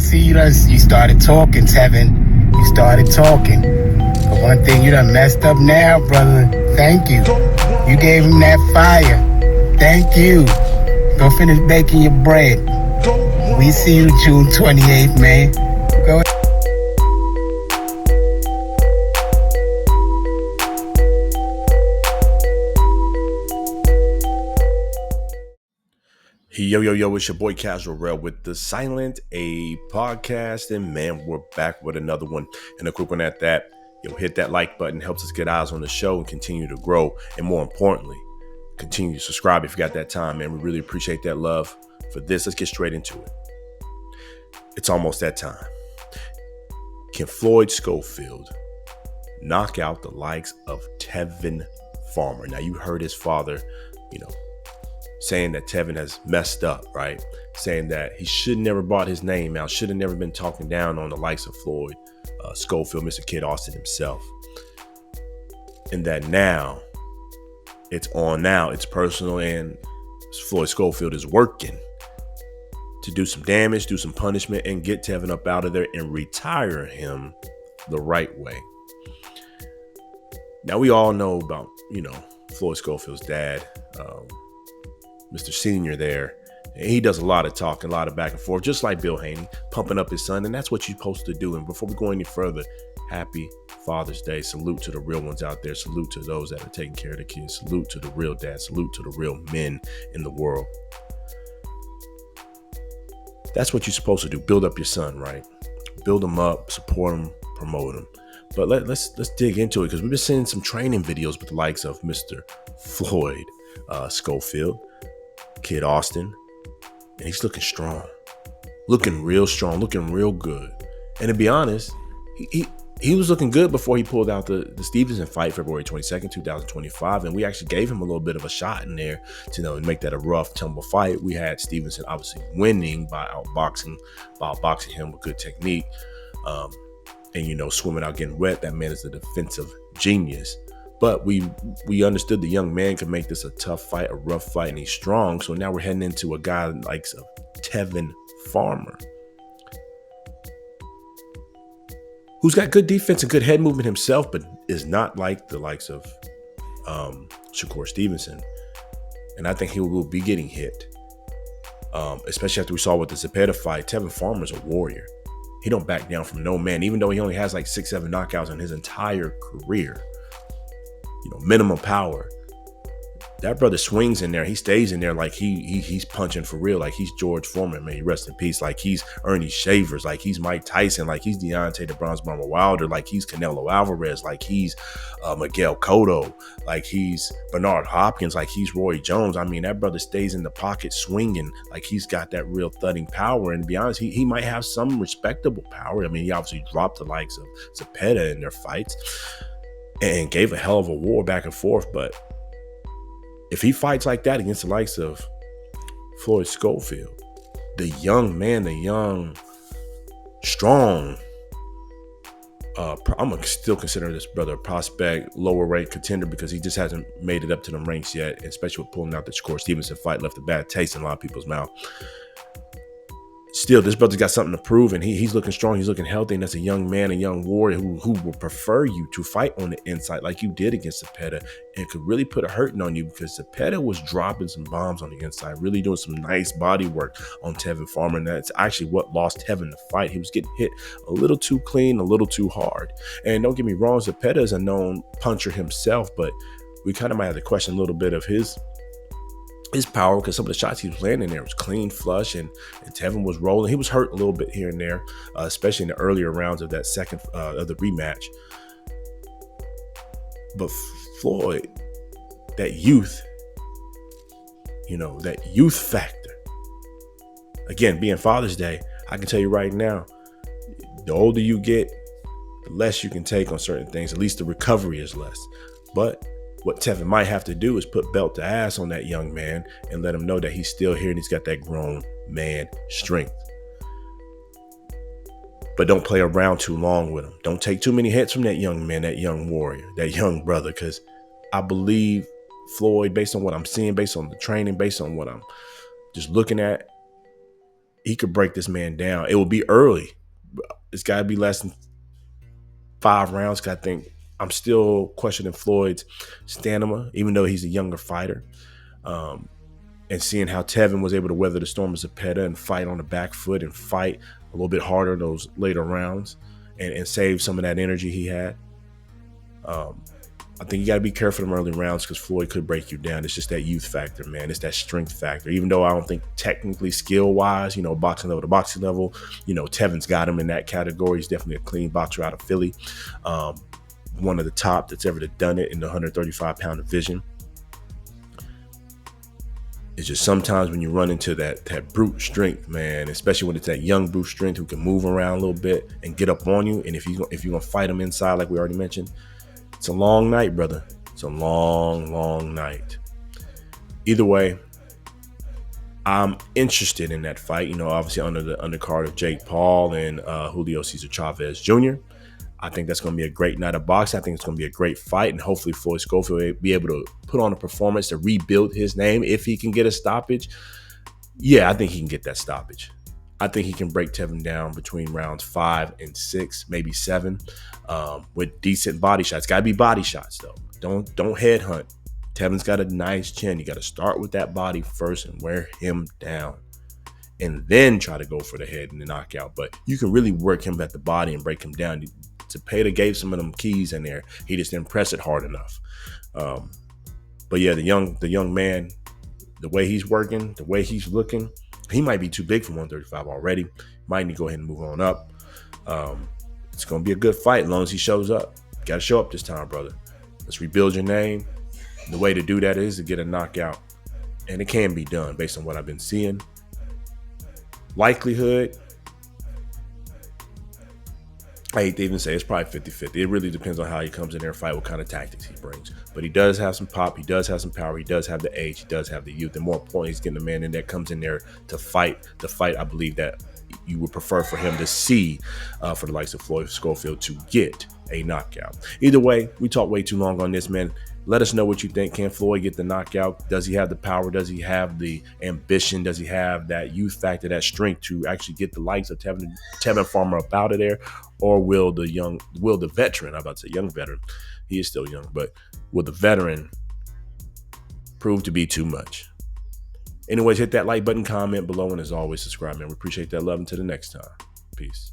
see you started talking, Tevin. You started talking. But one thing you done messed up now, brother. Thank you. You gave him that fire. Thank you. Go finish baking your bread. We see you June 28th, man. Go ahead. Yo, it's your boy Casual Rail with the Silent A podcast. And man, we're back with another one. And a quick one at that. Hit that like button. Helps us get eyes on the show and continue to grow. And more importantly, continue to subscribe if you got that time, man. We really appreciate that love. For this, let's get straight into it. It's almost that time. Can Floyd Schofield knock out the likes of Tevin Farmer? Now, you heard his father, saying that Tevin has messed up, right? Saying that he should never brought his name out, should have never been talking down on the likes of Floyd Schofield, Mr. Kid Austin himself. And that now, it's on now, it's personal, and Floyd Schofield is working to do some damage, do some punishment, and get Tevin up out of there and retire him the right way. Now, we all know about, Floyd Schofield's dad, Mr. Senior there. And he does a lot of talking, a lot of back and forth, just like Bill Haney, pumping up his son. And that's what you're supposed to do. And before we go any further, happy Father's Day. Salute to the real ones out there. Salute to those that are taking care of the kids. Salute to the real dads. Salute to the real men in the world. That's what you're supposed to do. Build up your son, right? Build him up, support him, promote him. But let's dig into it, because we've been seeing some training videos with the likes of Mr. Floyd Schofield, Kid Austin, and he's looking strong, looking real strong, looking real good. And to be honest, he was looking good before he pulled out the Stevenson fight, February 22nd, 2025. And we actually gave him a little bit of a shot in there to make that a rough tumble fight. We had Stevenson obviously winning by outboxing him with good technique. And swimming out, getting wet. That man is a defensive genius. But we understood the young man could make this a tough fight, a rough fight, and he's strong. So now we're heading into a guy like Tevin Farmer, who's got good defense and good head movement himself, but is not like the likes of Shakur Stevenson. And I think he will be getting hit, especially after we saw with the Zepeda fight. Tevin Farmer is a warrior. He don't back down from no man, even though he only has like 6-7 knockouts in his entire career. Minimum power. That brother swings in there. He stays in there like he's punching for real. Like he's George Foreman, may he rest in peace. Like he's Ernie Shavers. Like he's Mike Tyson. Like he's Deontay the Bronze Bomber Wilder. Like he's Canelo Alvarez. Like he's Miguel Cotto. Like he's Bernard Hopkins. Like he's Roy Jones. I mean, that brother stays in the pocket swinging. Like he's got that real thudding power. And to be honest, he might have some respectable power. I mean, he obviously dropped the likes of Zepeda in their fights and gave a hell of a war back and forth. But if he fights like that against the likes of Floyd Schofield, the young man, the young, strong, I'm going to still consider this brother a prospect, lower rank contender, because he just hasn't made it up to the ranks yet, especially with pulling out the Shakur Stevenson fight, left a bad taste in a lot of people's mouth. Still, this brother's got something to prove, and he's looking strong. He's looking healthy, and that's a young man, a young warrior who will prefer you to fight on the inside like you did against Zepeda, and could really put a hurting on you, because Zepeda was dropping some bombs on the inside, really doing some nice body work on Tevin Farmer, and that's actually what lost Tevin the fight. He was getting hit a little too clean, a little too hard. And don't get me wrong, Zepeda is a known puncher himself, but we kind of might have to question a little bit of his power, because some of the shots he was landing there was clean, flush, and Tevin was rolling. He was hurt a little bit here and there, especially in the earlier rounds of that second of the rematch. But Floyd, that youth, that youth factor. Again, being Father's Day, I can tell you right now, the older you get, the less you can take on certain things. At least the recovery is less. But what Tevin might have to do is put belt to ass on that young man and let him know that he's still here and he's got that grown man strength. But don't play around too long with him. Don't take too many hits from that young man, that young warrior, that young brother, because I believe Floyd, based on what I'm seeing, based on the training, based on what I'm just looking at, he could break this man down. It will be early. It's got to be less than 5 rounds. Cause I think I'm still questioning Floyd's stamina, even though he's a younger fighter. And seeing how Tevin was able to weather the storm of Zepeda and fight on the back foot and fight a little bit harder in those later rounds and save some of that energy he had. I think you got to be careful in the early rounds because Floyd could break you down. It's just that youth factor, man. It's that strength factor. Even though I don't think technically skill-wise, boxing level to boxing level, Tevin's got him in that category. He's definitely a clean boxer out of Philly. One of the top that's ever done it in the 135-pound division. It's just sometimes when you run into that brute strength, man, especially when it's that young brute strength who can move around a little bit and get up on you. And if you're going to fight him inside, like we already mentioned, it's a long night, brother. It's a long, long night. Either way, I'm interested in that fight. Obviously under the undercard of Jake Paul and Julio Cesar Chavez Jr. I think that's going to be a great night of boxing. I think it's going to be a great fight, and hopefully Floyd Schofield will be able to put on a performance to rebuild his name. If he can get a stoppage, yeah, I think he can get that stoppage. I think he can break Tevin down between rounds 5 and 6, maybe 7, with decent body shots. Got to be body shots though. Don't headhunt. Tevin's got a nice chin. You got to start with that body first and wear him down, and then try to go for the head and the knockout. But you can really work him at the body and break him down. Zepeda gave some of them keys in there. He just didn't press it hard enough. But yeah, the young man, the way he's working, the way he's looking, he might be too big for 135 already. Might need to go ahead and move on up. It's going to be a good fight as long as he shows up. Got to show up this time, brother. Let's rebuild your name. The way to do that is to get a knockout. And it can be done based on what I've been seeing. Likelihood, I hate to even say it's probably 50-50. It really depends on how he comes in there and fight, what kind of tactics he brings. But he does have some pop. He does have some power. He does have the age. He does have the youth. And more importantly, he's getting a man in that comes in there to fight. The fight, I believe, that you would prefer for him to see for the likes of Floyd Schofield to get a knockout. Either way, we talked way too long on this, man. Let us know what you think. Can Floyd get the knockout? Does he have the power? Does he have the ambition? Does he have that youth factor, that strength to actually get the likes of Tevin Farmer up out of there? Or will the veteran, I'm about to say young veteran, he is still young, but will the veteran prove to be too much? Anyways, hit that like button, comment below, and as always, subscribe, man. We appreciate that love. Until the next time. Peace.